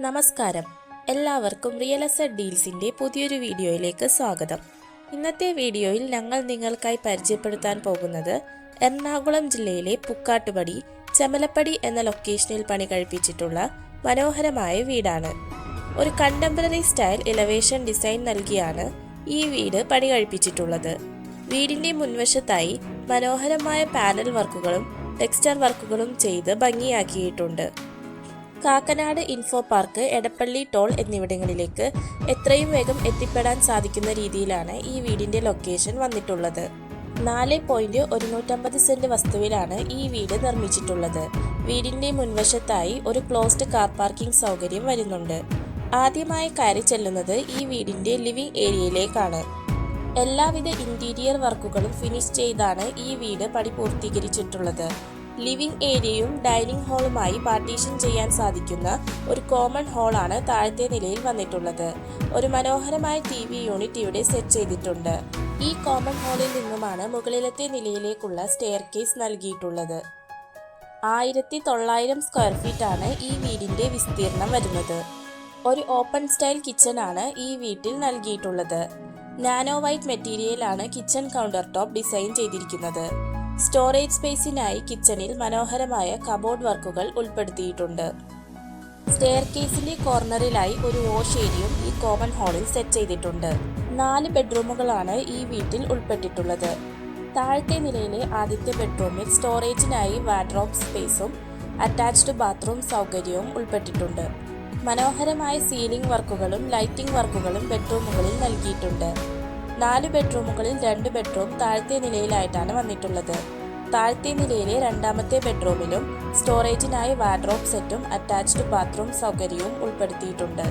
നമസ്കാരം, എല്ലാവർക്കും real estate ഡീൽസിൻ്റെ പുതിയൊരു വീഡിയോയിലേക്ക് സ്വാഗതം. ഇന്നത്തെ വീഡിയോയിൽ ഞങ്ങൾ നിങ്ങൾക്കായി പരിചയപ്പെടുത്താൻ പോകുന്നത് എറണാകുളം ജില്ലയിലെ പുക്കാട്ടുപടി ചെമലപ്പടി എന്ന ലൊക്കേഷനിൽ പണി കഴിപ്പിച്ചിട്ടുള്ള മനോഹരമായ വീടാണ്. ഒരു കണ്ടംപററി സ്റ്റൈൽ എലവേഷൻ ഡിസൈൻ നൽകിയാണ് ഈ വീട് പണി കഴിപ്പിച്ചിട്ടുള്ളത്. വീടിൻ്റെ മുൻവശത്തായി മനോഹരമായ പാനൽ വർക്കുകളും ടെക്സ്ചർ വർക്കുകളും ചെയ്ത് ഭംഗിയാക്കിയിട്ടുണ്ട്. Kakkanad info park, Edappally toll എന്നിവിടങ്ങളിലേക്ക് എത്രയും വേഗം എത്തിപ്പെടാൻ സാധിക്കുന്ന രീതിയിലാണ് ഈ വീടിൻ്റെ ലൊക്കേഷൻ വന്നിട്ടുള്ളത്. 4.150 സെന്റ് വസ്തുവിലാണ് ഈ വീട് നിർമ്മിച്ചിട്ടുള്ളത്. വീടിൻ്റെ മുൻവശത്തായി ഒരു ക്ലോസ്ഡ് കാർ പാർക്കിംഗ് സൗകര്യം വരുന്നുണ്ട്. ആദ്യമായി കയറി ചെല്ലുന്നത് ഈ വീടിൻ്റെ ലിവിംഗ് ഏരിയയിലേക്കാണ്. എല്ലാവിധ ഇന്റീരിയർ വർക്കുകളും ഫിനിഷ് ചെയ്താണ് ഈ വീട് പണി പൂർത്തീകരിച്ചിട്ടുള്ളത്. ലിവിംഗ് ഏരിയയും ഡൈനിങ് ഹാളുമായി പാർട്ടീഷൻ ചെയ്യാൻ സാധിക്കുന്ന ഒരു കോമൺ ഹാളാണ് താഴത്തെ നിലയിൽ വന്നിട്ടുള്ളത്. ഒരു മനോഹരമായ TV യൂണിറ്റ് ഇവിടെ സെറ്റ് ചെയ്തിട്ടുണ്ട്. ഈ കോമൺ ഹാളിൽ നിന്നുമാണ് മുകളിലത്തെ നിലയിലേക്കുള്ള സ്റ്റെയർ കേസ് നൽകിയിട്ടുള്ളത്. 1900 സ്ക്വയർ ഫീറ്റ് ആണ് ഈ വീടിന്റെ വിസ്തീർണം വരുന്നത്. ഒരു ഓപ്പൺ സ്റ്റൈൽ കിച്ചൺ ആണ് ഈ വീട്ടിൽ നൽകിയിട്ടുള്ളത്. നാനോ വൈറ്റ് മെറ്റീരിയലാണ് കിച്ചൺ കൗണ്ടർ ടോപ്പ് ഡിസൈൻ ചെയ്തിരിക്കുന്നത്. സ്റ്റോറേജ് സ്പേസിനായി കിച്ചണിൽ മനോഹരമായ കബോർഡ് വർക്കുകൾ ഉൾപ്പെടുത്തിയിട്ടുണ്ട്. സ്റ്റെയർ കേസിന്റെ കോർണറിലായി ഒരു വാഷ് ഏരിയയും ഈ കോമൺ ഹാളിൽ സെറ്റ് ചെയ്തിട്ടുണ്ട്. 4 ബെഡ്റൂമുകളാണ് ഈ വീട്ടിൽ ഉൾപ്പെട്ടിട്ടുള്ളത്. താഴത്തെ നിലയിലെ ആദ്യത്തെ ബെഡ്റൂമിൽ സ്റ്റോറേജിനായി വാർഡ്രോബ് സ്പേസും അറ്റാച്ച്ഡ് ബാത്റൂം സൗകര്യവും ഉൾപ്പെട്ടിട്ടുണ്ട്. മനോഹരമായ സീലിംഗ് വർക്കുകളും ലൈറ്റിംഗ് വർക്കുകളും ബെഡ്റൂമുകളിൽ നൽകിയിട്ടുണ്ട്. 4 ബെഡ്റൂമുകളിൽ 2 ബെഡ്റൂം താഴത്തെ നിലയിലായിട്ടാണ് വന്നിട്ടുള്ളത്. താഴത്തെ നിലയിലെ രണ്ടാമത്തെ ബെഡ്റൂമിലും സ്റ്റോറേജിനായി വാർഡ്രോബ് സെറ്റും അറ്റാച്ച്ഡ് ബാത്റൂം സൗകര്യവും ഉൾപ്പെടുത്തിയിട്ടുണ്ട്.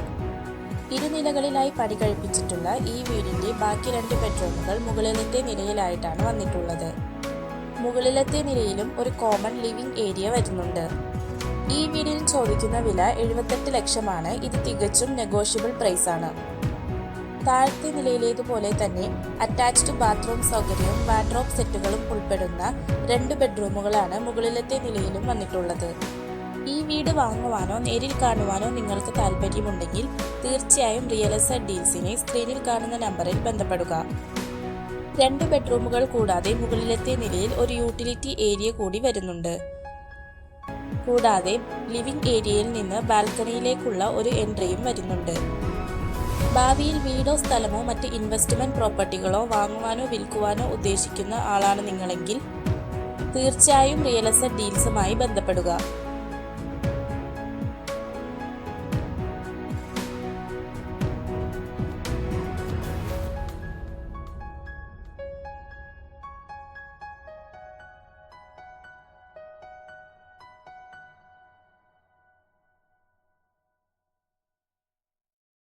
ഇരുനിലകളിലായി പണി കഴിപ്പിച്ചിട്ടുള്ള ഈ വീടിന്റെ ബാക്കി 2 ബെഡ്റൂമുകൾ മുകളിലത്തെ നിലയിലായിട്ടാണ് വന്നിട്ടുള്ളത്. മുകളിലത്തെ നിലയിലും ഒരു കോമൺ ലിവിംഗ് ഏരിയ വരുന്നുണ്ട്. ഈ വീടിന് ചോദിക്കുന്ന വില 78 ലക്ഷമാണ്. ഇത് തികച്ചും നെഗോഷ്യബിൾ പ്രൈസാണ്. താഴത്തെ നിലയിലേതുപോലെ തന്നെ അറ്റാച്ച്ഡ് ബാത്റൂം സൗകര്യവും വാർഡ്രോബ് സെറ്റുകളും ഉൾപ്പെടുന്ന 2 ബെഡ്റൂമുകളാണ് മുകളിലത്തെ നിലയിലും വന്നിട്ടുള്ളത്. ഈ വീട് വാങ്ങുവാനോ നേരിൽ കാണുവാനോ നിങ്ങൾക്ക് താല്പര്യമുണ്ടെങ്കിൽ തീർച്ചയായും റിയൽ എസ്റ്റേറ്റ് ഡീൽസിനെ സ്ക്രീനിൽ കാണുന്ന നമ്പറിൽ ബന്ധപ്പെടുക. 2 ബെഡ്റൂമുകൾ കൂടാതെ മുകളിലത്തെ നിലയിൽ ഒരു യൂട്ടിലിറ്റി ഏരിയ കൂടി വരുന്നുണ്ട്. കൂടാതെ ലിവിംഗ് ഏരിയയിൽ നിന്ന് ബാൽക്കണിയിലേക്കുള്ള ഒരു എൻട്രിയും വരുന്നുണ്ട്. ഭാവിയിൽ വീടോ സ്ഥലമോ മറ്റ് ഇൻവെസ്റ്റ്മെന്റ് പ്രോപ്പർട്ടികളോ വാങ്ങുവാനോ വിൽക്കുവാനോ ഉദ്ദേശിക്കുന്ന ആളാണ് നിങ്ങളെങ്കിൽ തീർച്ചയായും റിയൽ എസ്റ്റേറ്റ് ഡീൽസുമായി ബന്ധപ്പെടുക.